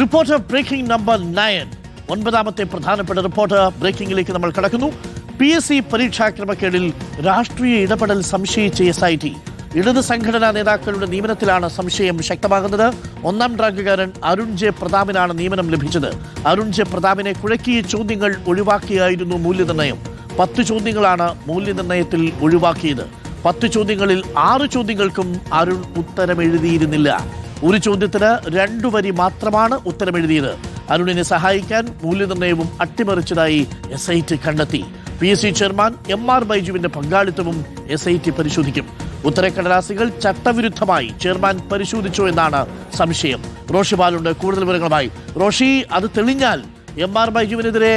Reporter breaking number 9. 9ാമത്തെ പ്രധാനപ്പെട്ട reporter ബ്രേക്കിംഗിലേക്ക് നമ്മൾ കടക്കുന്നു. PSC പരീക്ഷാക്രമക്കേടിൽ രാഷ്ട്രീയ ഇടപെടൽ സംശയിച്ച SIT. ഇടത് സംഘടനാ നേതാക്കളുടെ നിയമനത്തിലാണ് സംശയം ശക്തമാകുന്നത്. 1ാം റാങ്കുകാരൻ അരുൺ ജെ പ്രതാപിനാണ് നിയമനം ലഭിച്ചത്. അരുൺ ജെ പ്രതാപിനെ കുഴക്കിയ ചോദ്യങ്ങൾ ഒഴിവാക്കിയായിരുന്നു മൂല്യനിർണ്ണയം. 10 ചോദ്യങ്ങളാണ് മൂല്യനിർണ്ണയത്തിൽ ഒഴിവാക്കിയത്. 10 ചോദ്യങ്ങളിൽ 6 ചോദ്യങ്ങൾക്കും അരുൺ ഉത്തരമെഴുതിയിരുന്നില്ല. ഒരു ചോദ്യത്തിന് 2 വരി മാത്രമാണ് ഉത്തരമെഴുതിയത്. അരുണിനെ സഹായിക്കാൻ മൂല്യനിർണ്ണയവും അട്ടിമറിച്ചതായി SIT കണ്ടെത്തി. PSC ചെയർമാൻ MR ബൈജുവിന്റെ പങ്കാളിത്തവും SIT പരിശോധിക്കും. ഉത്തരക്കടലാസുകൾ ചട്ടവിരുദ്ധമായി ചെയർമാൻ പരിശോധിച്ചോ എന്നാണ് സംശയം. റോഷി ബാലുണ്ട് കൂടുതൽ വിവരങ്ങളുമായി. റോഷി, അത് തെളിഞ്ഞാൽ MR ബൈജുവിനെതിരെ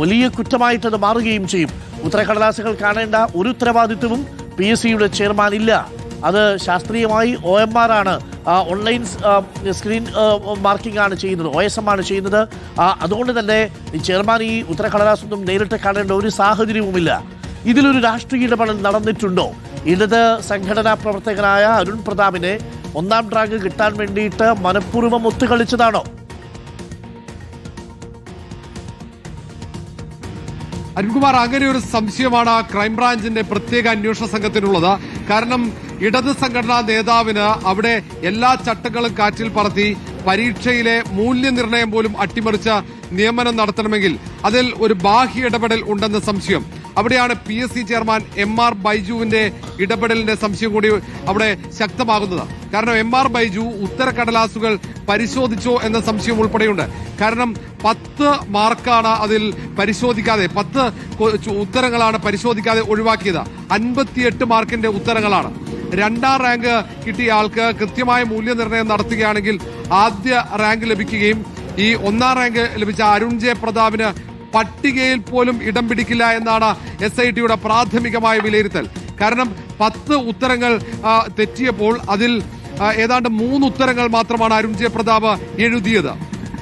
വലിയ കുറ്റമായിട്ടത് മാറുകയും ചെയ്യും. ഉത്തരക്കടലാസുകൾ കാണേണ്ട ഒരു ഉത്തരവാദിത്വവും PSCയുടെ ചെയർമാൻ ഇല്ല. അത് ശാസ്ത്രീയമായി OMR ആണ്, ഓൺലൈൻ സ്ക്രീൻ മാർക്കിംഗ് ആണ് ചെയ്യുന്നത്, OSM ആണ് ചെയ്യുന്നത്. അതുകൊണ്ട് തന്നെ ചെയർമാൻ ഈ ഉത്തരക്കടലാസൊന്നും നേരിട്ട് കാണേണ്ട ഒരു സാഹചര്യവുമില്ല. ഇതിലൊരു രാഷ്ട്രീയ ഇടപെടൽ നടന്നിട്ടുണ്ടോ? ഇടത് സംഘടനാ പ്രവർത്തകനായ അരുൺ പ്രതാപിനെ 1ാം റാങ്ക് കിട്ടാൻ വേണ്ടിയിട്ട് മനഃപൂർവ്വം ഒത്തുകളിച്ചതാണോ? അരുൺകുമാർ, അങ്ങനെ ഒരു സംശയമാണ് ക്രൈംബ്രാഞ്ചിന്റെ പ്രത്യേക അന്വേഷണ സംഘത്തിനുള്ളത്. കാരണം ഇടത് സംഘടനാ നേതാവിന് അവിടെ എല്ലാ ചട്ടങ്ങളും കാറ്റിൽ പറത്തി പരീക്ഷയിലെ മൂല്യനിർണ്ണയം പോലും അട്ടിമറിച്ച് നിയമനം നടത്തണമെങ്കിൽ അതിൽ ഒരു ബാഹ്യ ഇടപെടൽ ഉണ്ടെന്ന സംശയം. അവിടെയാണ് PSC ചെയർമാൻ MR ബൈജുവിന്റെ ഇടപെടലിന്റെ സംശയം കൂടി അവിടെ ശക്തമാകുന്നത്. കാരണം MR ബൈജു ഉത്തരക്കടലാസുകൾ പരിശോധിച്ചോ എന്ന സംശയം ഉൾപ്പെടെയുണ്ട്. കാരണം 10 മാർക്കാണ് അതിൽ പരിശോധിക്കാതെ, 10 ഉത്തരങ്ങളാണ് പരിശോധിക്കാതെ ഒഴിവാക്കിയത്. 58 മാർക്കിന്റെ ഉത്തരങ്ങളാണ്. 2ാം റാങ്ക് കിട്ടിയ ആൾക്ക് കൃത്യമായ മൂല്യനിർണ്ണയം നടത്തുകയാണെങ്കിൽ ആദ്യ റാങ്ക് ലഭിക്കുകയും ഈ 1ാം റാങ്ക് ലഭിച്ച അരുൺ ജെ പ്രതാപിന് പട്ടികയിൽ പോലും ഇടം പിടിക്കില്ല എന്നാണ് SITയുടെ പ്രാഥമികമായ വിലയിരുത്തൽ. കാരണം 10 ഉത്തരങ്ങൾ തെറ്റിയപ്പോൾ അതിൽ ഏതാണ്ട് 3 ഉത്തരങ്ങൾ മാത്രമാണ് അരുൺ ജെ പ്രതാപ് എഴുതിയത്.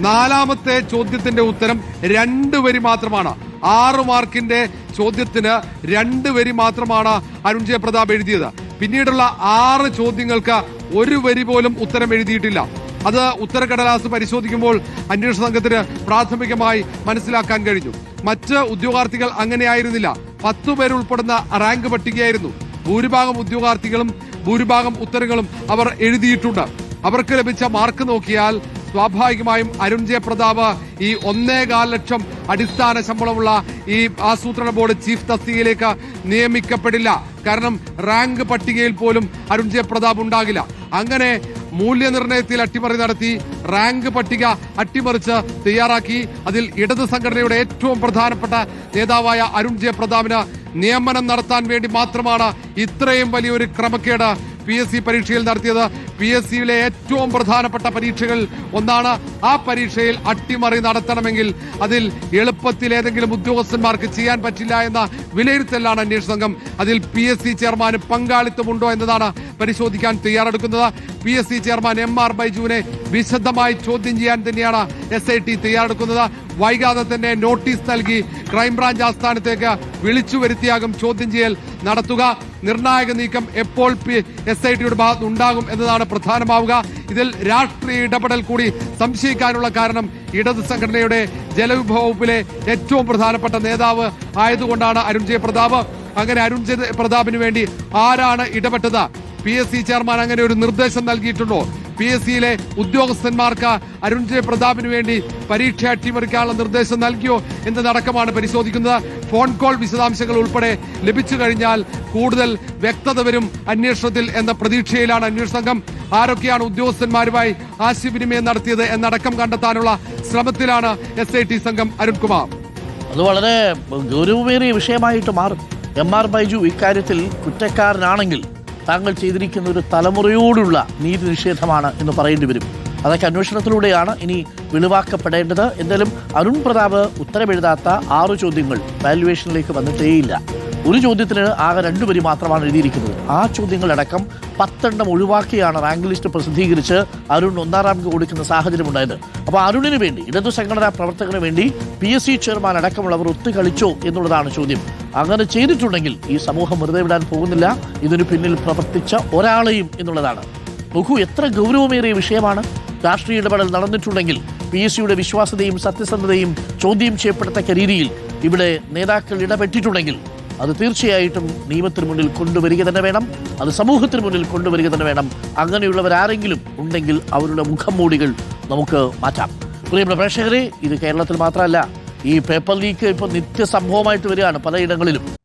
4ാമത്തെ ചോദ്യത്തിന്റെ ഉത്തരം 2 വരി മാത്രമാണ്. 6 മാർക്കിന്റെ ചോദ്യത്തിന് 2 വരി മാത്രമാണ് അരുൺ ജെ പ്രതാപ് എഴുതിയത്. പിന്നീടുള്ള 6 ചോദ്യങ്ങൾക്ക് 1 വരി പോലും ഉത്തരം എഴുതിയിട്ടില്ല. അത് ഉത്തരക്കടലാസ് പരിശോധിക്കുമ്പോൾ അന്വേഷണ സംഘത്തിന് പ്രാഥമികമായി മനസ്സിലാക്കാൻ കഴിഞ്ഞു. മറ്റ് ഉദ്യോഗാർത്ഥികൾ അങ്ങനെയായിരുന്നില്ല. 10 പേരുൾപ്പെടുന്ന റാങ്ക് പട്ടികയായിരുന്നു. ഭൂരിഭാഗം ഉദ്യോഗാർത്ഥികളും ഭൂരിഭാഗം ഉത്തരങ്ങളും അവർ എഴുതിയിട്ടുണ്ട്. അവർക്ക് ലഭിച്ച മാർക്ക് നോക്കിയാൽ സ്വാഭാവികമായും അരുൺ ജെ പ്രതാപ് ഈ 1.25 ലക്ഷം അടിസ്ഥാന ശമ്പളമുള്ള ഈ ആസൂത്രണ ബോർഡ് ചീഫ് തസ്തികയിലേക്ക് നിയമിക്കപ്പെടില്ല. കാരണം റാങ്ക് പട്ടികയിൽ പോലും അരുൺ ജെ പ്രതാപ് ഉണ്ടാകില്ല. അങ്ങനെ മൂല്യനിർണ്ണയത്തിൽ അട്ടിമറി നടത്തി റാങ്ക് പട്ടിക അട്ടിമറിച്ച് തയ്യാറാക്കി അതിൽ ഇടത് സംഘടനയുടെ ഏറ്റവും പ്രധാനപ്പെട്ട നേതാവായ അരുൺ ജെ പ്രതാപിന് നിയമനം നടത്താൻ വേണ്ടി മാത്രമാണ് ഇത്രയും വലിയൊരു ക്രമക്കേട് PSC പരീക്ഷയിൽ നടത്തിയത്. PSCയിലെ ഏറ്റവും പ്രധാനപ്പെട്ട പരീക്ഷകൾ ഒന്നാണ്. ആ പരീക്ഷയിൽ അട്ടിമറി നടത്തണമെങ്കിൽ അതിൽ എളുപ്പത്തിൽ ഏതെങ്കിലും ഉദ്യോഗസ്ഥന്മാർക്ക് ചെയ്യാൻ പറ്റില്ല എന്ന വിലയിരുത്തലാണ് അന്വേഷണ സംഘം. അതിൽ PSC ചെയർമാന് പങ്കാളിത്തമുണ്ടോ എന്നതാണ് പരിശോധിക്കാൻ തയ്യാറെടുക്കുന്നത്. PSC ചെയർമാൻ MR ബൈജുവിനെ വിശദമായി ചോദ്യം ചെയ്യാൻ തന്നെയാണ് SIT തയ്യാറെടുക്കുന്നത്. വൈകാതെ തന്നെ നോട്ടീസ് നൽകി ക്രൈംബ്രാഞ്ച് ആസ്ഥാനത്തേക്ക് വിളിച്ചു വരുത്തിയാകും ചോദ്യം ചെയ്യൽ നടത്തുക. നിർണായക നീക്കം എപ്പോൾ SITയുടെ ഭാഗത്ത് ഉണ്ടാകും എന്നതാണ് പ്രധാനമാവുക. ഇതിൽ രാഷ്ട്രീയ ഇടപെടൽ കൂടി സംശയിക്കാനുള്ള കാരണം ഇടത് സംഘടനയുടെ ജലവിഭവ വകുപ്പിലെ ഏറ്റവും പ്രധാനപ്പെട്ട നേതാവ് ആയതുകൊണ്ടാണ് അരുൺ ജെ പ്രതാപ്. അങ്ങനെ അരുൺ ജെ പ്രതാപിന് വേണ്ടി ആരാണ് ഇടപെട്ടത്? PSC ചെയർമാൻ അങ്ങനെ ഒരു നിർദ്ദേശം നൽകിയിട്ടുണ്ടോ? PSCയിലെ ഉദ്യോഗസ്ഥന്മാർക്ക് അരുൺ ജെ പ്രതാപിന് വേണ്ടി പരീക്ഷ അട്ടിമറിക്കാനുള്ള നിർദ്ദേശം നൽകിയോ എന്നതടക്കമാണ് പരിശോധിക്കുന്നത്. ഫോൺ കോൾ വിശദാംശങ്ങൾ ഉൾപ്പെടെ ലഭിച്ചു കഴിഞ്ഞാൽ കൂടുതൽ വ്യക്തത വരും അന്വേഷണത്തിൽ എന്ന പ്രതീക്ഷയിലാണ് അന്വേഷണ സംഘം. ആരൊക്കെയാണ് ഉദ്യോഗസ്ഥന്മാരുമായി ആശയവിനിമയം നടത്തിയത് എന്നടക്കം കണ്ടെത്താനുള്ള ശ്രമത്തിലാണ് SIT സംഘം. അരുൺകുമാർ, അത് വളരെ ഗൗരവമേറിയ വിഷയമായിട്ട് മാറും. MR ബൈജു ഇക്കാര്യത്തിൽ കുറ്റക്കാരനാണെങ്കിൽ താങ്കൾ ചെയ്തിരിക്കുന്ന ഒരു തലമുറയോടുള്ള നീതി നിഷേധമാണ് എന്ന് പറയേണ്ടി വരും. അതൊക്കെ അന്വേഷണത്തിലൂടെയാണ് ഇനി വെളിവാക്കപ്പെടേണ്ടത്. എന്തായാലും അരുൺ പ്രതാപ് ഉത്തരമെഴുതാത്ത 6 ചോദ്യങ്ങൾ വാല്യുവേഷനിലേക്ക് വന്നിട്ടേയില്ല. ഒരു ചോദ്യത്തിന് ആകെ 2 വരി മാത്രമാണ് എഴുതിയിരിക്കുന്നത്. ആ ചോദ്യങ്ങളടക്കം 10 എണ്ണം ഒഴിവാക്കിയാണ് റാങ്ക് ലിസ്റ്റ് പ്രസിദ്ധീകരിച്ച് അരുൺ 1ാം റാങ്ക് കൊടുക്കുന്ന സാഹചര്യം ഉണ്ടായത്. അപ്പോൾ അരുണിന് വേണ്ടി, ഇടതു സംഘടനാ പ്രവർത്തകന് വേണ്ടി PSC ചെയർമാൻ അടക്കമുള്ളവർ ഒത്തുകളിച്ചോ എന്നുള്ളതാണ് ചോദ്യം. അങ്ങനെ ചെയ്തിട്ടുണ്ടെങ്കിൽ ഈ സമൂഹം വെറുതെ വിടാൻ പോകുന്നില്ല. ഇതിനു പിന്നിൽ പ്രവർത്തിച്ച ഒരാളെയും എന്നുള്ളതാണ്. നോക്കൂ, എത്ര ഗൗരവമേറിയ വിഷയമാണ്. രാഷ്ട്രീയ ഇടപെടൽ നടന്നിട്ടുണ്ടെങ്കിൽ PSCയുടെ വിശ്വാസ്യതയും സത്യസന്ധതയും ചോദ്യം ചെയ്യപ്പെടത്തക്ക രീതിയിൽ ഇവിടെ നേതാക്കൾ ഇടപെട്ടിട്ടുണ്ടെങ്കിൽ അത് തീർച്ചയായിട്ടും നിയമത്തിന് മുന്നിൽ കൊണ്ടുവരിക തന്നെ വേണം. അത് സമൂഹത്തിന് മുന്നിൽ കൊണ്ടുവരിക തന്നെ വേണം. അങ്ങനെയുള്ളവരാരെങ്കിലും ഉണ്ടെങ്കിൽ അവരുടെ മുഖംമൂടികൾ നമുക്ക് മാറ്റാം. പ്രിയപ്പെട്ട പ്രേക്ഷകരെ, ഇത് കേരളത്തിൽ മാത്രമല്ല, ഈ പേപ്പർ ലീക്ക് ഇപ്പോൾ നിത്യസംഭവമായിട്ട് വരികയാണ് പലയിടങ്ങളിലും.